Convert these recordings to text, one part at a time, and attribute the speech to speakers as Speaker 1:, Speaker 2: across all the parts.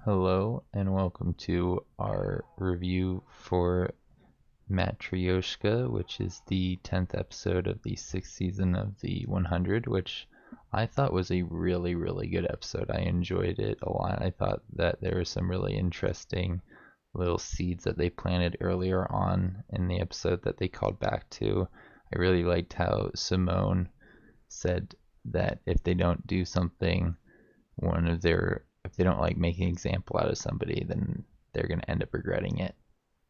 Speaker 1: Hello and welcome to our review for Matryoshka, which is the 10th episode of the 6th season of the 100, which I thought was a really, really good episode. I enjoyed it a lot. I thought that there were some really interesting little seeds that they planted earlier on in the episode that they called back to. I really liked how Simone said that if they don't do something, one of their if they don't like make an example out of somebody, then they're going to end up regretting it,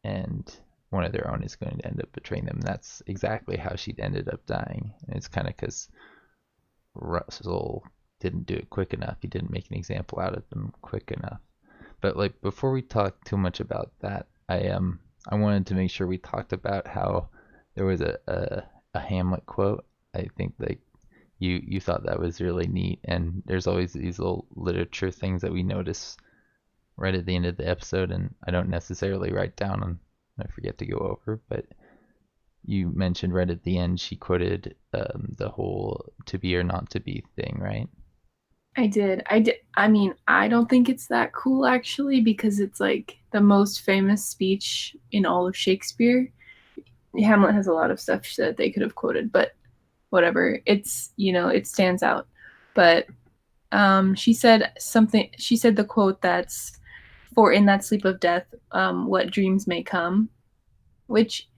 Speaker 1: and one of their own is going to end up betraying them. And that's exactly how she ended up dying. And it's kind of because Russell didn't do it quick enough. He didn't make an example out of them quick enough. But like before we talk too much about that, I wanted to make sure we talked about how there was a Hamlet quote. I think like you thought that was really neat, and there's always these little literature things that we notice right at the end of the episode, and I don't necessarily write down and I forget to go over, but you mentioned right at the end she quoted the whole to be or not to be thing, right?
Speaker 2: I did. I did. I mean, I don't think it's that cool actually because it's like the most famous speech in all of Shakespeare. Hamlet has a lot of stuff that they could have quoted, but whatever. It stands out. But she said something. She said the quote that's for in that sleep of death, what dreams may come, which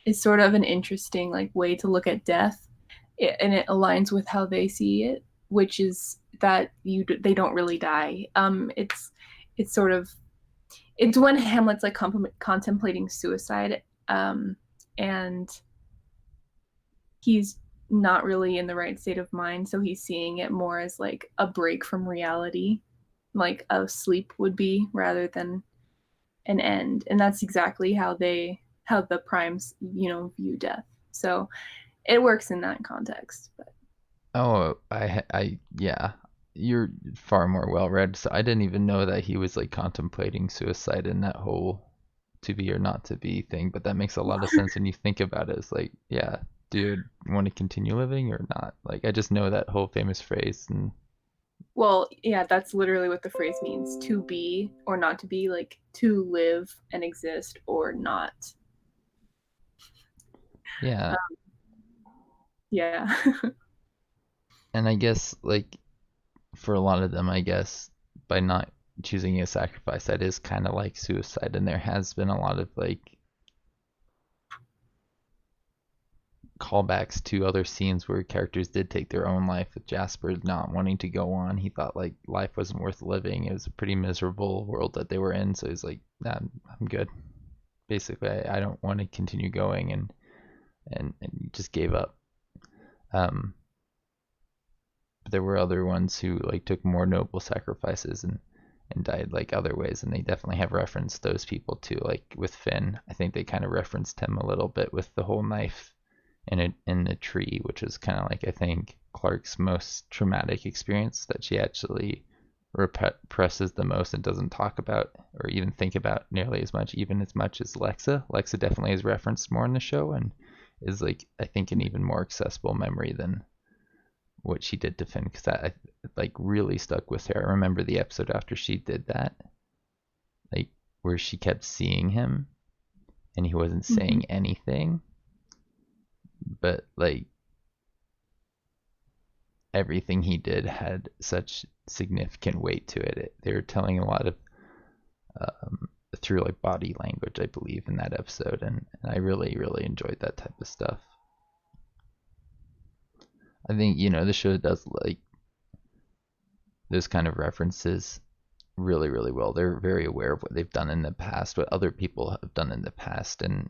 Speaker 2: is sort of an interesting like way to look at death, and it aligns with how they see it, which is that they don't really die. It's sort of it's when Hamlet's like contemplating suicide, and he's not really in the right state of mind, so he's seeing it more as like a break from reality, like a sleep would be, rather than an end. And that's exactly how the primes view death. So it works in that context. But
Speaker 1: Oh, yeah, you're far more well read, so I didn't even know that he was like contemplating suicide in that whole to be or not to be thing, but that makes a lot of sense when you think about it. It's like, yeah, dude, you want to continue living or not? Like, I just know that whole famous phrase, and
Speaker 2: well, yeah, that's literally what the phrase means: to be or not to be, like to live and exist or not.
Speaker 1: yeah.
Speaker 2: um, yeah.
Speaker 1: And I guess like for a lot of them, I guess by not choosing a sacrifice, that is kind of like suicide. And there has been a lot of like callbacks to other scenes where characters did take their own life, with Jasper not wanting to go on. He thought like life wasn't worth living. It was a pretty miserable world that they were in. So he's like, nah, I'm good. Basically, I don't want to continue going, and he just gave up. Um, but there were other ones who like took more noble sacrifices and died like other ways, and they definitely have referenced those people too. Like with Finn, I think they kind of referenced him a little bit with the whole knife in a tree, which is kind of like I think Clarke's most traumatic experience that she actually represses the most and doesn't talk about or even think about nearly as much, even as much as Lexa. Lexa definitely is referenced more in the show and is like I think an even more accessible memory than what she did to Finn, because that like really stuck with her. I remember the episode after she did that, like where she kept seeing him and he wasn't
Speaker 2: Mhm.
Speaker 1: saying anything, but like everything he did had such significant weight to it. They were telling a lot of through like body language, I believe, in that episode, and I really, really enjoyed that type of stuff. I think the show does like those kind of references really, really well. They're very aware of what they've done in the past, what other people have done in the past, and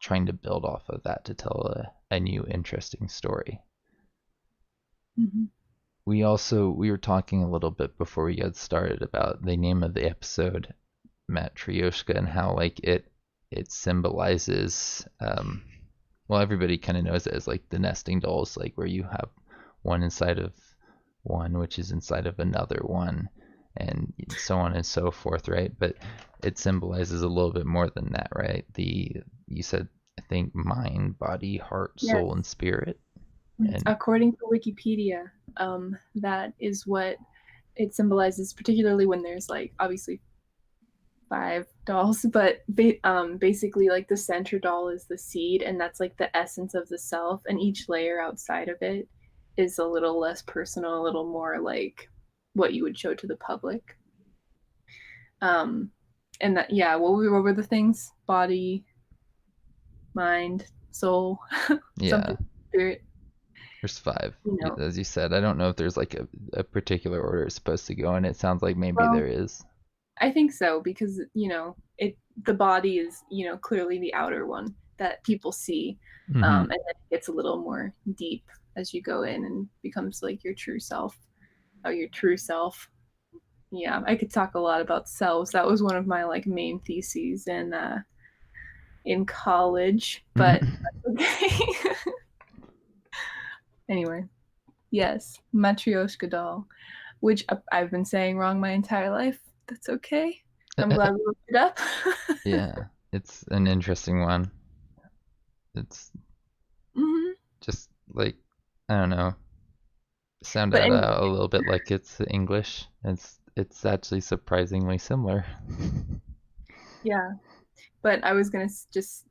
Speaker 1: trying to build off of that to tell a new, interesting story.
Speaker 2: Mhm.
Speaker 1: We were talking a little bit before we got started about the name of the episode, Matryoshka, and how like it symbolizes well, everybody kind of knows it as like the nesting dolls, like where you have one inside of one which is inside of another one, and so on and so forth, right? But it symbolizes a little bit more than that, right? The You said, I think, mind, body, heart,
Speaker 2: Yes.
Speaker 1: soul, and spirit. And
Speaker 2: According to Wikipedia, that is what it symbolizes, particularly when there's like obviously 5 dolls, but basically like the center doll is the seed, and that's like the essence of the self, and each layer outside of it is a little less personal, a little more like what you would show to the public. Um, and that, yeah, what were the things? Body, mind, soul,
Speaker 1: Yeah,
Speaker 2: something, spirit.
Speaker 1: there's five.
Speaker 2: You know,
Speaker 1: As you said, I don't know if there's like a particular order it's supposed to go in. It sounds like maybe
Speaker 2: well,
Speaker 1: there is.
Speaker 2: I think so because the body is clearly the outer one that people see,
Speaker 1: Hmm.
Speaker 2: and then it gets a little more deep as you go in and becomes like your true self. Oh, your true self. Yeah, I could talk a lot about selves. That was one of my like main theses in college, but okay. Anyway, yes, Matryoshka doll, which I've been saying wrong my entire life. That's okay. I'm glad we looked it up.
Speaker 1: Yeah, it's an interesting one. It's
Speaker 2: Hmm.
Speaker 1: just like, I don't know, sound
Speaker 2: But
Speaker 1: out
Speaker 2: anyway,
Speaker 1: a little bit like it's English. It's actually surprisingly similar.
Speaker 2: yeah. But I was gonna just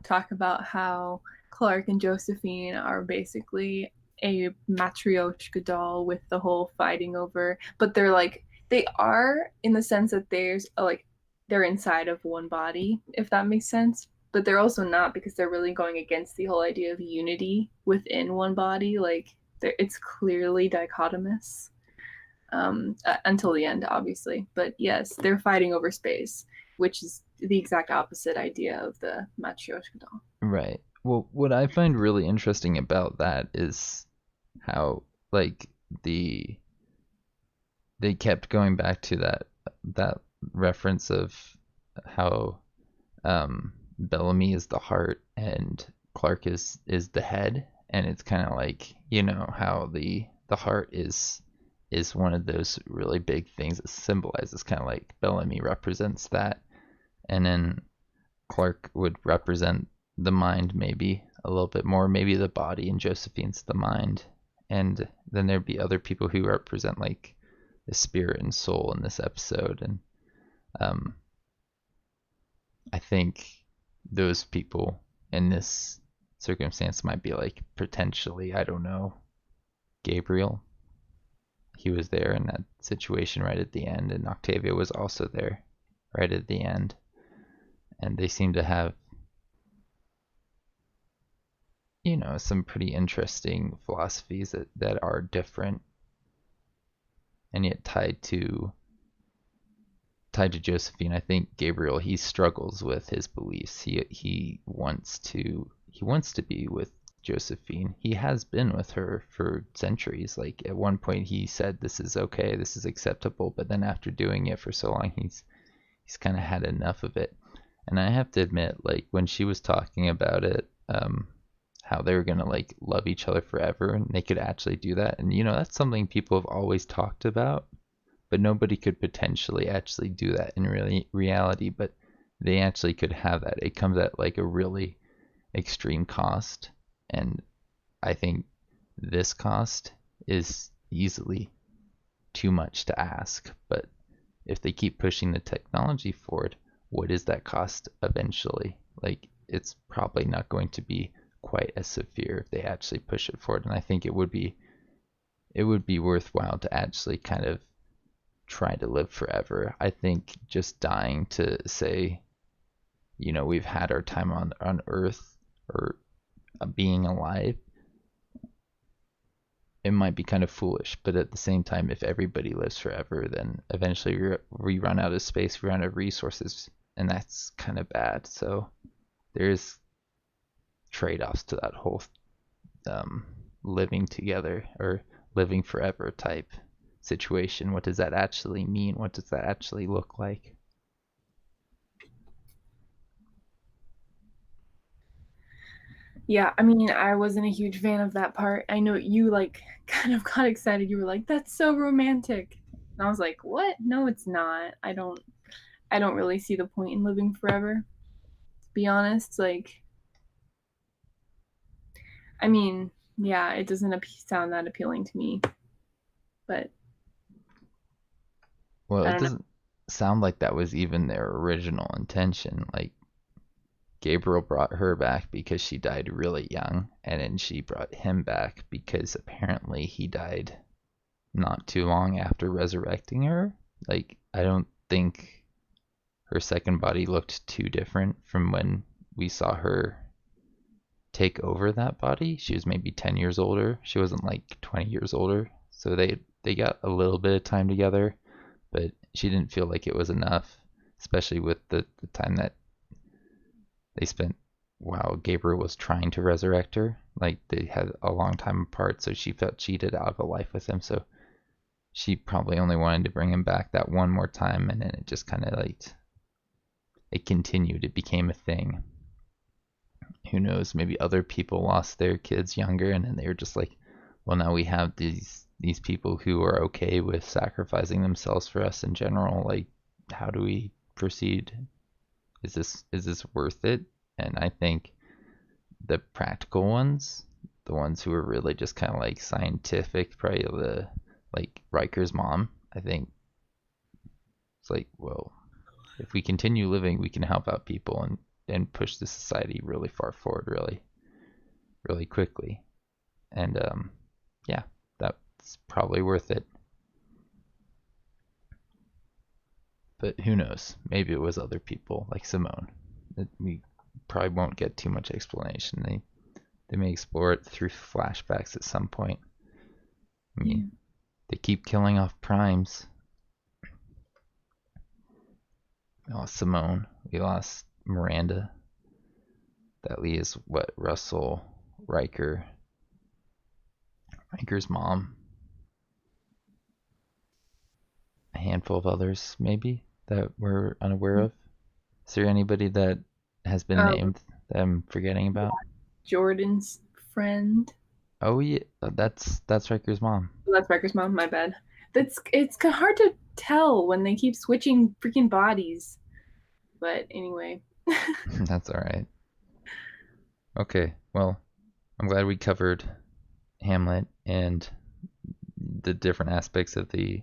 Speaker 2: talk about how Clarke and Josephine are basically a Matryoshka doll with the whole fighting over, but they are in the sense that they're inside of one body, if that makes sense. But they're also not because they're really going against the whole idea of unity within one body. Like it's clearly dichotomous until the end, obviously. But yes, they're fighting over space, which is the exact opposite idea of the Matryoshka doll.
Speaker 1: Right. Well, what I find really interesting about that is how like the they kept going back to that reference of how Bellamy is the heart and Clarke is the head, and it's kind of like how the heart is one of those really big things that symbolizes kind of like Bellamy represents that, and then Clarke would represent the mind maybe a little bit more, maybe the body, and Josephine's the mind, and then there'd be other people who represent like the spirit and soul in this episode, and um, I think those people in this circumstance might be like potentially, I don't know, Gabriel. He was there in that situation right at the end, and Octavia was also there right at the end. And they seem to have, some pretty interesting philosophies that are different and yet tied to Josephine. I think Gabriel, he struggles with his beliefs. He wants to be with Josephine. He has been with her for centuries. Like at one point he said this is okay, this is acceptable, but then after doing it for so long he's kind of had enough of it. And I have to admit, like when she was talking about it, how they were gonna like love each other forever and they could actually do that. And that's something people have always talked about, but nobody could potentially actually do that in reality. But they actually could have that. It comes at like a really extreme cost, and I think this cost is easily too much to ask. But if they keep pushing the technology forward, what is that cost eventually? Like it's probably not going to be quite as severe if they actually push it forward. And I think it would be worthwhile to actually kind of try to live forever. I think just dying to say, we've had our time on Earth, or being alive, it might be kind of foolish. But at the same time, if everybody lives forever, then eventually we run out of space, we run out of resources, and that's kind of bad. So there's trade-offs to that whole um, living together or living forever type situation. What does that actually mean? What does that actually look like?
Speaker 2: Yeah, I mean, I wasn't a huge fan of that part. I know you like kind of got excited. You were like, "That's so romantic," and I was like, "What? No, it's not. I don't really see the point in living forever. To be honest, like, I mean, yeah, it doesn't sound that appealing to me, but
Speaker 1: Well,
Speaker 2: I
Speaker 1: it
Speaker 2: don't know.
Speaker 1: doesn't sound like that was even their original intention. Like, Gabriel brought her back because she died really young, and then she brought him back because apparently he died not too long after resurrecting her. Like, I don't think her second body looked too different from when we saw her take over that body. She was maybe 10 years older. She wasn't like 20 years older. So they got a little bit of time together, but she didn't feel like it was enough, especially with the time that they spent while Gabriel was trying to resurrect her. Like, they had a long time apart, so she felt cheated out of a life with him. So she probably only wanted to bring him back that one more time, and then it just kind of like it continued. It became a thing. Who knows? Maybe other people lost their kids younger, and then they were just like, well, now we have these people who are okay with sacrificing themselves for us in general. Like, how do we proceed? Is this worth it? And I think the practical ones, the ones who are really just kind of like scientific, probably like Riker's mom. I think it's like, well, if we continue living, we can help out people and push the society really far forward, really quickly. And yeah, that's probably worth it. But who knows? Maybe it was other people like Simone. We probably won't get too much explanation. They may explore it through flashbacks at some point. I
Speaker 2: Yeah.
Speaker 1: mean, they keep killing off primes. We lost Simone. We lost Miranda. That leaves what, Russell, Riker, Riker's mom, a handful of others maybe that we're unaware of. Is there anybody that has been
Speaker 2: Um,
Speaker 1: named that I'm forgetting about?
Speaker 2: Jordan's friend.
Speaker 1: Oh yeah, that's Riker's mom.
Speaker 2: Oh, that's Becker's mom. My bad. It's hard to tell when they keep switching freaking bodies. But anyway,
Speaker 1: That's all right. Okay, well, I'm glad we covered Hamlet and the different aspects of the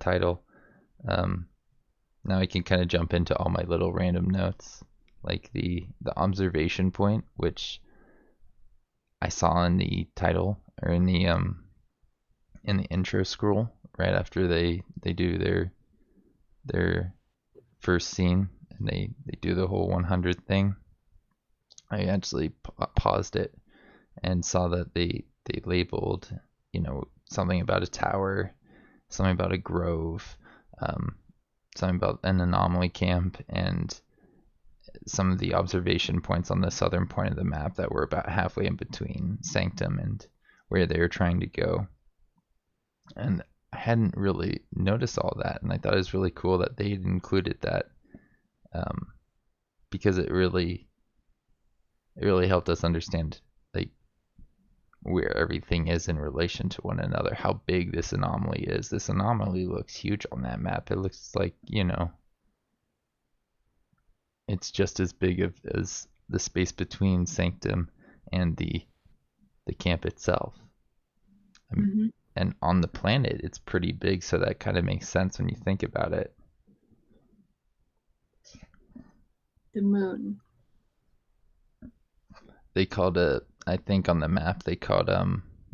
Speaker 1: title. Um, Now I can kind of jump into all my little random notes, like the observation point, which I saw in the title or in the intro scroll right after they do their first scene and they do the whole 100 thing. I actually paused it and saw that they labeled, something about a tower, something about a grove, um, something about an anomaly camp, and some of the observation points on the southern point of the map that were about halfway in between Sanctum and where they were trying to go. And I hadn't really noticed all that, and I thought it was really cool that they included that, um, because it really helped us understand, like, where everything is in relation to one another, how big this anomaly is. This anomaly looks huge on that map. It looks like, it's just as big as the space between Sanctum and the camp itself. Um,
Speaker 2: hmm
Speaker 1: and on the planet, it's pretty big, so that kind of makes sense when you think about it.
Speaker 2: the moon.
Speaker 1: I think on the map they called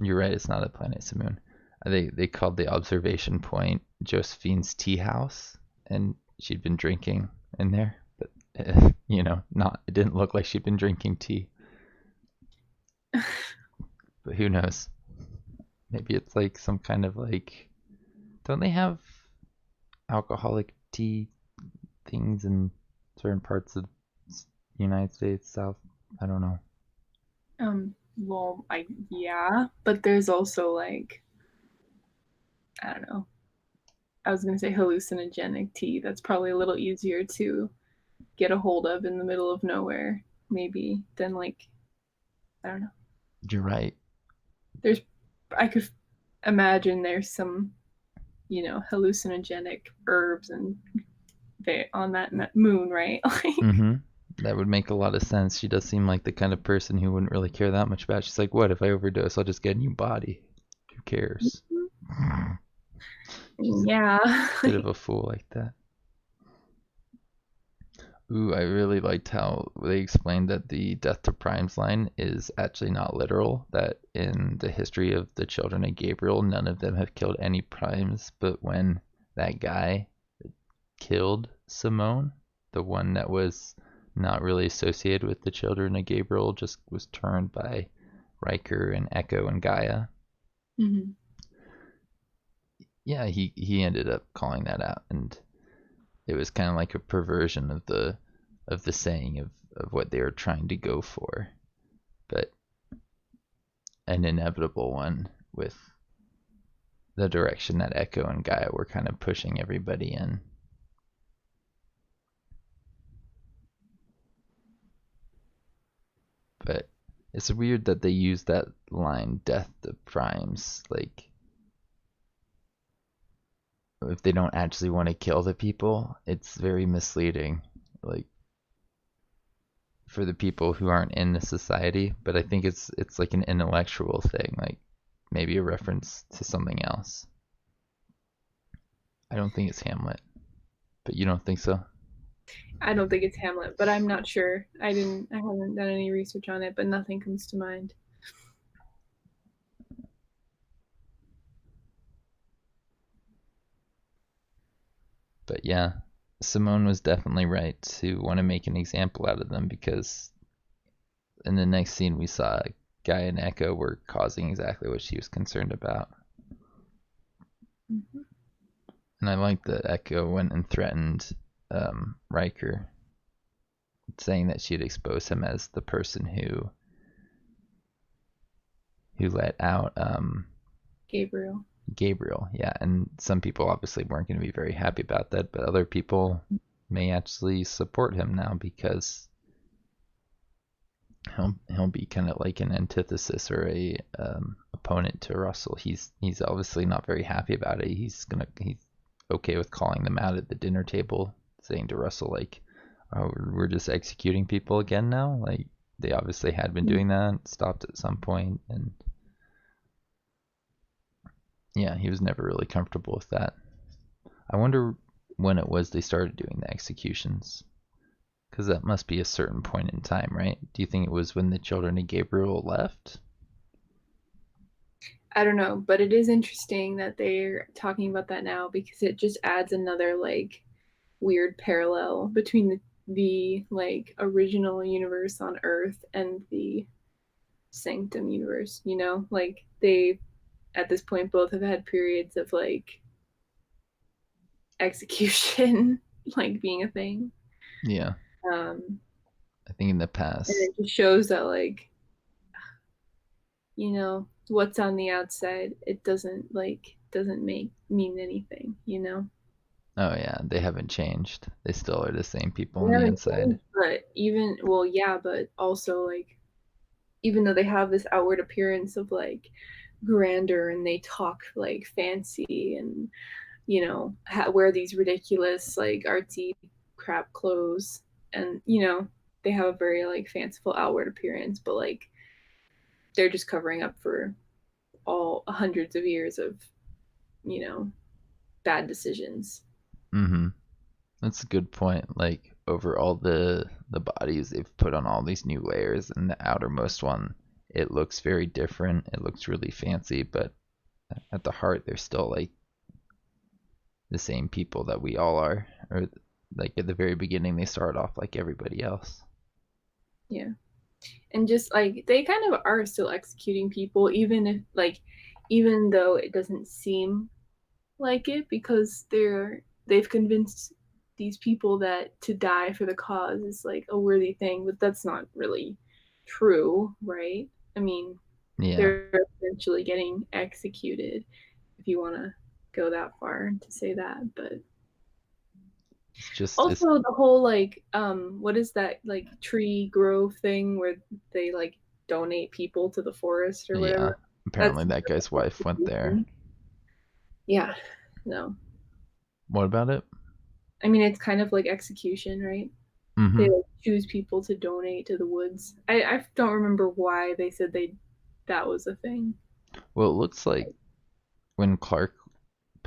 Speaker 1: you're right, it's not a planet, it's a moon. They called the observation point Josephine's tea house, and she'd been drinking in there, but not it didn't look like she'd been drinking tea. But who knows? Maybe it's like some kind of like, don't they have alcoholic tea things in certain parts of United States, South? I don't know.
Speaker 2: Well, yeah, but there's also like I don't know. I was gonna say hallucinogenic tea. That's probably a little easier to get a hold of in the middle of nowhere, maybe, than like I don't know.
Speaker 1: You're right.
Speaker 2: There's I could imagine there's some hallucinogenic herbs and they on that moon, right? Like,
Speaker 1: Mm-hmm. That would make a lot of sense. She does seem like the kind of person who wouldn't really care that much about it. She's like, what if I overdose? I'll just get a new body. Who cares?
Speaker 2: Yeah.
Speaker 1: Bit of a fool like that. Ooh, I really liked how they explained that the death to primes line is actually not literal, that in the history of the children of Gabriel, none of them have killed any primes, but when that guy killed Simone, the one that was not really associated with the children of Gabriel, just was turned by Riker and Echo and Gaia.
Speaker 2: Mhm.
Speaker 1: Yeah, he ended up calling that out, and it was kind of like a perversion of the saying of what they were trying to go for, but an inevitable one with the direction that Echo and Gaia were kind of pushing everybody in. But it's weird that they use that line, death to primes, like if they don't actually want to kill the people, it's very misleading. Like for the people who aren't in the society, but I think it's like an intellectual thing, like maybe a reference to something else. I don't think it's Hamlet, but you don't think so?
Speaker 2: I don't think it's Hamlet, but I'm not sure. I haven't done any research on it, but nothing comes to mind.
Speaker 1: But yeah, Simone was definitely right to want to make an example out of them because in the next scene we saw Guy and Echo were causing exactly what she was concerned about.
Speaker 2: Mm-hmm.
Speaker 1: And I like that Echo went and threatened Riker, saying that she'd expose him as the person who let out
Speaker 2: Gabriel.
Speaker 1: Gabriel. Yeah, and some people obviously weren't going to be very happy about that, but other people may actually support him now because he'll be kind of like an antithesis or a opponent to Russell. He's obviously not very happy about it. He's okay with calling them out at the dinner table, saying to Russell like, "Oh, we're just executing people again now." Like they obviously had been doing that, stopped at some point, and yeah, he was never really comfortable with that. I wonder when it was they started doing the executions. Because that must be a certain point in time, right? Do you think it was when the children of Gabriel left?
Speaker 2: I don't know, but it is interesting that they're talking about that now because it just adds another like weird parallel between the like original universe on Earth and the Sanctum universe, you know? Like they at this point both have had periods of like execution like being a thing.
Speaker 1: Yeah,
Speaker 2: Um
Speaker 1: I think in the
Speaker 2: and
Speaker 1: past.
Speaker 2: it just shows that like, you know, what's on the outside, it doesn't make mean anything, you know?
Speaker 1: Oh yeah, they haven't changed. They still are the same people
Speaker 2: They
Speaker 1: on the
Speaker 2: haven't
Speaker 1: inside.
Speaker 2: changed, but even well, yeah, but also like even though they have this outward appearance of like grandeur and they talk like fancy and you know wear these ridiculous like artsy crap clothes and you know they have a very like fanciful outward appearance, but like they're just covering up for all hundreds of years of you know bad decisions.
Speaker 1: Mm-hmm. That's a good point. Like over all the bodies, they've put on all these new layers, and the outermost one, it looks very different. It looks really fancy, but at the heart, they're still like the same people that we all are. Or like at the very beginning, they start off like everybody else.
Speaker 2: Yeah, and just like they kind of are still executing people even if like even though it doesn't seem like it because they've convinced these people that to die for the cause is like a worthy thing, but that's not really true, right? I mean,
Speaker 1: Yeah,
Speaker 2: they're essentially getting executed if you want to go that far to say that, but
Speaker 1: it's
Speaker 2: also the whole like what is that like tree grove thing where they like donate people to the forest or
Speaker 1: yeah.
Speaker 2: whatever.
Speaker 1: Apparently,
Speaker 2: That's
Speaker 1: that guy's wife went there.
Speaker 2: yeah, no.
Speaker 1: What about it?
Speaker 2: I mean, it's kind of like execution, right? They
Speaker 1: Mm-hmm.
Speaker 2: like choose people to donate to the woods. I don't remember why they said they that was a thing.
Speaker 1: Well, it looks like when Clarke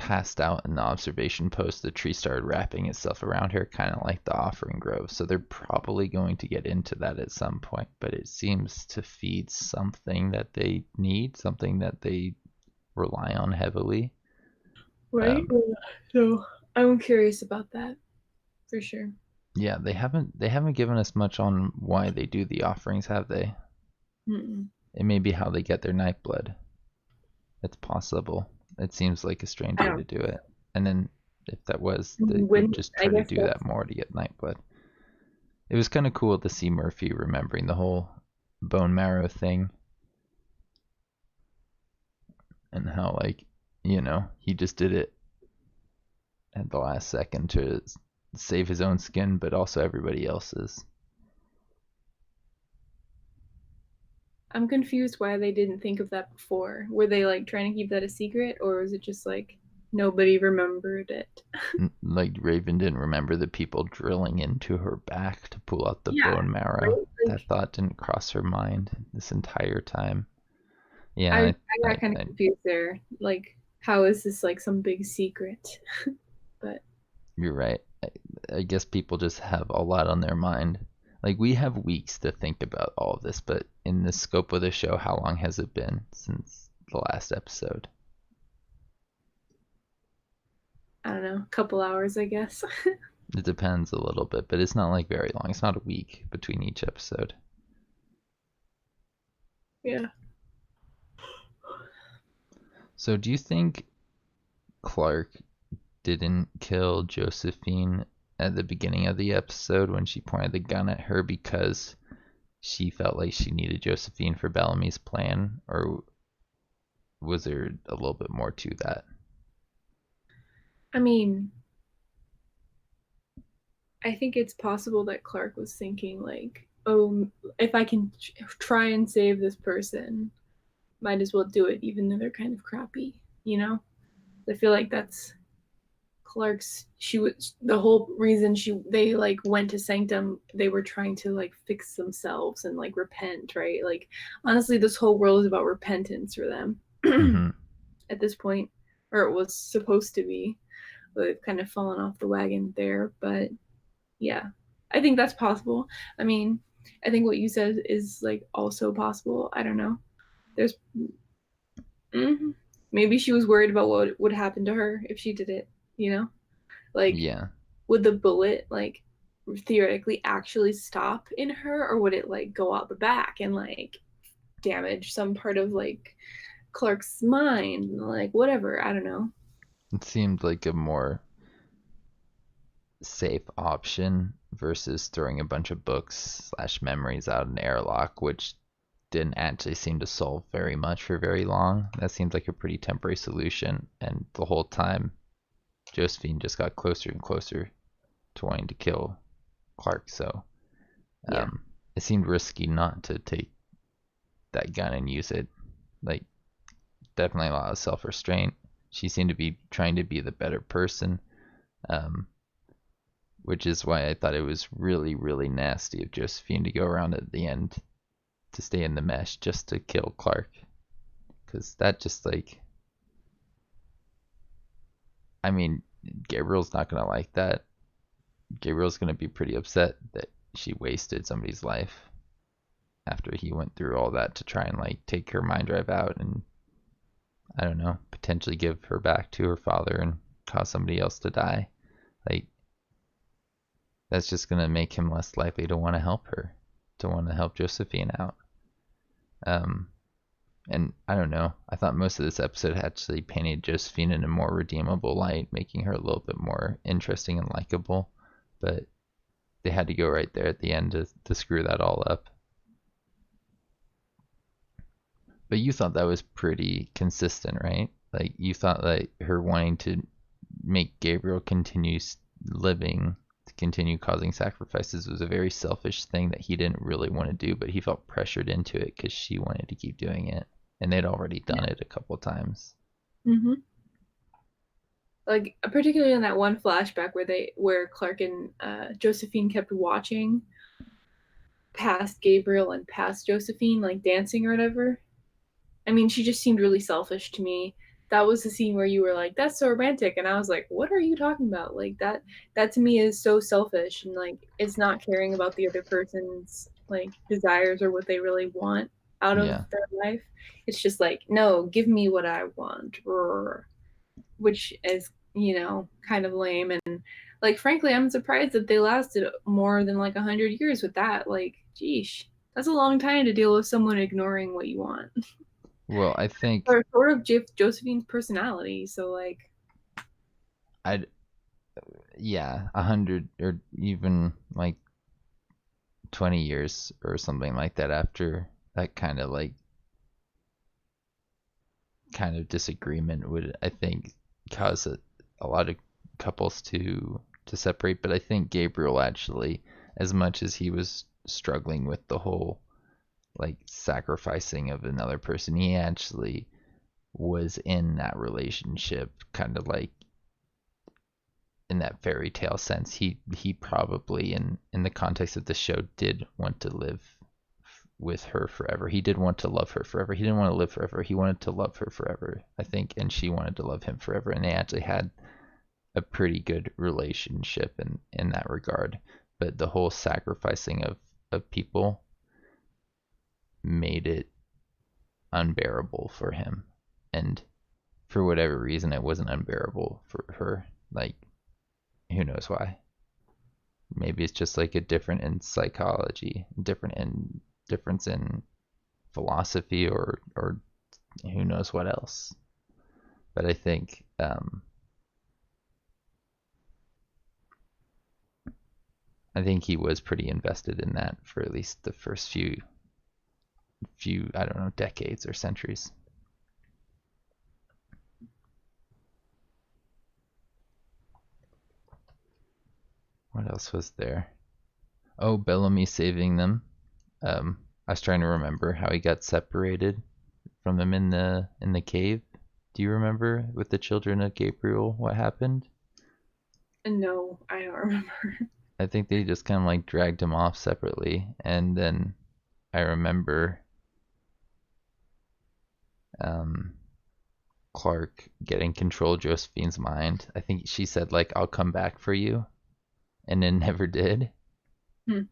Speaker 1: passed out in the observation post, the tree started wrapping itself around her, kind of like the offering grove. So they're probably going to get into that at some point, but it seems to feed something that they need, something that they rely on heavily.
Speaker 2: Right? So I'm curious about that for sure.
Speaker 1: Yeah, they haven't given us much on why they do the offerings, have they?
Speaker 2: Mm-mm.
Speaker 1: It may be how they get their night blood. It's possible. It seems like a strange
Speaker 2: I
Speaker 1: way to
Speaker 2: don't.
Speaker 1: do it. And then if that was, they would
Speaker 2: When
Speaker 1: just
Speaker 2: I
Speaker 1: try to
Speaker 2: guess
Speaker 1: do that
Speaker 2: that's
Speaker 1: more to get night blood. It was kind of cool to see Murphy remembering the whole bone marrow thing and how, like, he just did it at the last second to save his own skin, but also everybody else's.
Speaker 2: I'm confused why they didn't think of that before. Were they like trying to keep that a secret, or was it just like nobody remembered it?
Speaker 1: Like, Raven didn't remember the people drilling into her back to pull out the
Speaker 2: Yeah,
Speaker 1: bone marrow.
Speaker 2: right.
Speaker 1: That
Speaker 2: Like
Speaker 1: thought didn't cross her mind this entire time. Yeah,
Speaker 2: I got kind of confused there. Like, how is this like some big secret? But
Speaker 1: you're right. I guess people just have a lot on their mind. Like, we have weeks to think about all of this, but in the scope of the show, how long has it been since the last episode?
Speaker 2: I don't know, a couple hours, I guess.
Speaker 1: It depends a little bit, but it's not like very long. It's not a week between each episode.
Speaker 2: Yeah.
Speaker 1: So, do you think Clarke didn't kill Josephine at the beginning of the episode when she pointed the gun at her because she felt like she needed Josephine for Bellamy's plan, or was there a little bit more to that?
Speaker 2: I mean, I think it's possible that Clarke was thinking like, oh, if I can try and save this person, might as well do it, even though they're kind of crappy. You know, I feel like that's Clarke's. She was the whole reason they like went to Sanctum. They were trying to like fix themselves and like repent, right? Like honestly, this whole world is about repentance for them
Speaker 1: Mm-hmm.
Speaker 2: at this point, or it was supposed to be. But they've kind of fallen off the wagon there, but yeah, I think that's possible. I mean, I think what you said is like also possible. I don't know. There's mm, maybe she was worried about what would happen to her if she did it, you know? Like
Speaker 1: Yeah.
Speaker 2: would the bullet like theoretically actually stop in her, or would it like go out the back and like damage some part of like Clarke's mind, like whatever, I don't know.
Speaker 1: It seemed like a more safe option versus throwing a bunch of books slash memories out an airlock, which didn't actually seem to solve very much for very long. That seemed like a pretty temporary solution, and the whole time, Josephine just got closer and closer to wanting to kill Clarke. So
Speaker 2: Yeah.
Speaker 1: it seemed risky not to take that gun and use it. Like, definitely a lot of self restraint. She seemed to be trying to be the better person, um, which is why I thought it was really, really nasty of Josephine to go around at the end to stay in the mesh just to kill Clarke. Because that just, like, I mean, Gabriel's not going to like that. Gabriel's going to be pretty upset that she wasted somebody's life after he went through all that to try and, like, take her mind drive out and, I don't know, potentially give her back to her father and cause somebody else to die. Like, that's just going to make him less likely to want to help her, to want to help Josephine out. Um, and I don't know. I thought most of this episode actually painted Josephine in a more redeemable light, making her a little bit more interesting and likable. But they had to go right there at the end to screw that all up. But you thought that was pretty consistent, right? Like, you thought that her wanting to make Gabriel continue living, to continue causing sacrifices, was a very selfish thing that he didn't really want to do, but he felt pressured into it because she wanted to keep doing it, and they'd already done it a couple times.
Speaker 2: Mm-hmm. Like particularly in that one flashback where Clarke and Josephine kept watching past Gabriel and past Josephine, like dancing or whatever. I mean, she just seemed really selfish to me. that was the scene where you were like, "That's so romantic," and I was like, "What are you talking about?" Like that to me is so selfish, and like it's not caring about the other person's like desires or what they really want out of
Speaker 1: Yeah.
Speaker 2: their life. It's just like, no, give me what I want, which is, kind of lame. And like, frankly, I'm surprised that they lasted more than like 100 years with that. Like, geesh, that's a long time to deal with someone ignoring what you want.
Speaker 1: Well, I think
Speaker 2: Or sort of Josephine's personality. So like,
Speaker 1: I'd yeah, 100 or even like 20 years or something like that after that kind of disagreement would, I think, cause a lot of couples to separate. But I think Gabriel actually, as much as he was struggling with the whole like sacrificing of another person, he actually was in that relationship kind of like in that fairy tale sense. He probably in the context of the show did want to live with her forever. He did want to love her forever. He didn't want to live forever. He wanted to love her forever, I think, and she wanted to love him forever. And they actually had a pretty good relationship in that regard. But the whole sacrificing of people made it unbearable for him. And for whatever reason, it wasn't unbearable for her. Like, who knows why? Maybe it's just like a different in psychology, difference in philosophy, or who knows what else. But I think he was pretty invested in that for at least the first few I don't know, decades or centuries. What else was there? Oh, Bellamy saving them. I was trying to remember how he got separated from them in the cave. Do you remember with the children of Gabriel what happened?
Speaker 2: no, I don't remember.
Speaker 1: I think they just kind of like dragged him off separately, and then I remember um, Clarke getting control of Josephine's mind. I think she said like I'll come back for you, and then never did.
Speaker 2: Hmm.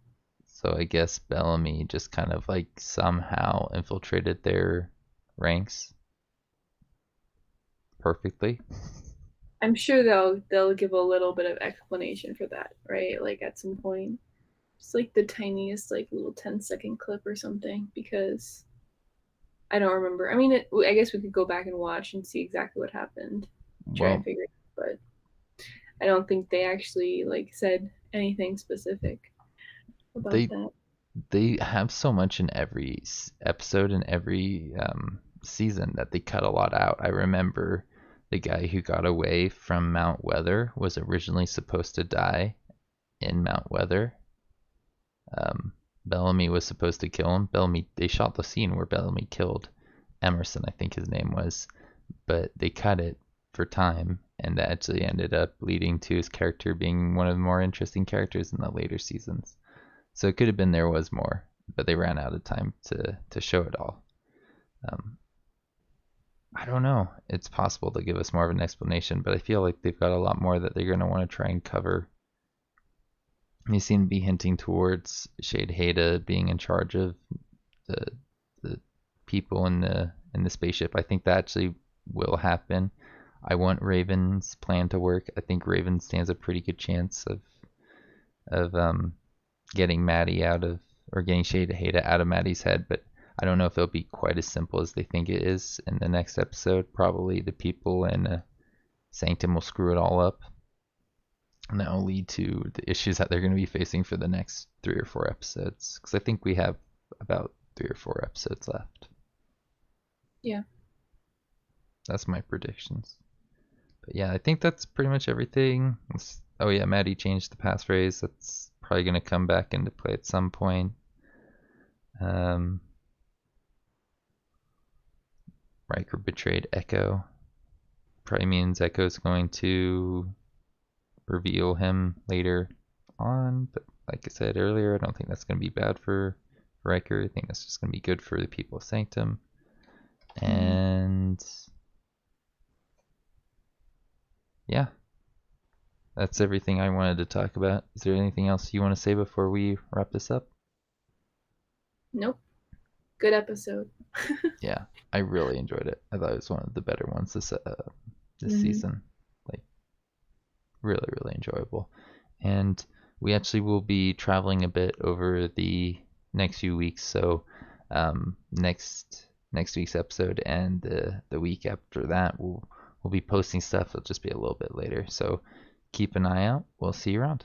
Speaker 1: So I guess Bellamy just kind of like somehow infiltrated their ranks perfectly.
Speaker 2: I'm sure they'll give a little bit of explanation for that, right? Like at some point, just like the tiniest like little 10-second clip or something, because I don't remember. I mean, I guess we could go back and watch and see exactly what happened, try and
Speaker 1: Well,
Speaker 2: figure it out, but I don't think they actually like said anything specific about
Speaker 1: they
Speaker 2: that.
Speaker 1: they have so much in every episode and every season that they cut a lot out. I remember the guy who got away from Mount Weather was originally supposed to die in Mount Weather. Um, Bellamy was supposed to kill him. Bellamy, they shot the scene where Bellamy killed Emerson, I think his name was, but they cut it for time, and that actually ended up leading to his character being one of the more interesting characters in the later seasons. So it could have been there was more, but they ran out of time to show it all. Um, I don't know. It's possible to give us more of an explanation, but I feel like they've got a lot more that they're going to want to try and cover. They seem to be hinting towards Shade Haida being in charge of the the people in the spaceship. I think that actually will happen. I want Raven's plan to work. I think Raven stands a pretty good chance of getting Maddie out of, or getting Shade Haida out of Maddie's head, but I don't know if it'll be quite as simple as they think it is in the next episode. Probably the people in Sanctum will screw it all up, and that will lead to the issues that they're going to be facing for the next 3 or 4 episodes. Because I think we have about 3 or 4 episodes left.
Speaker 2: Yeah.
Speaker 1: That's my predictions. But yeah, I think that's pretty much everything. Oh yeah, Maddie changed the passphrase. That's probably going to come back into play at some point. Um, Riker betrayed Echo. Probably means Echo's going to reveal him later on. But like I said earlier, I don't think that's going to be bad for Riker. I think that's just going to be good for the people of Sanctum.
Speaker 2: Mm-hmm.
Speaker 1: And yeah, that's everything I wanted to talk about. Is there anything else you want to say before we wrap this up?
Speaker 2: Nope. Good episode.
Speaker 1: Yeah, I really enjoyed it. I thought it was one of the better ones this
Speaker 2: Mm-hmm.
Speaker 1: season. Like really, really enjoyable. And we actually will be traveling a bit over the next few weeks. So next week's episode and the week after that, we'll be posting stuff. It'll just be a little bit later. So keep an eye out. We'll see you around.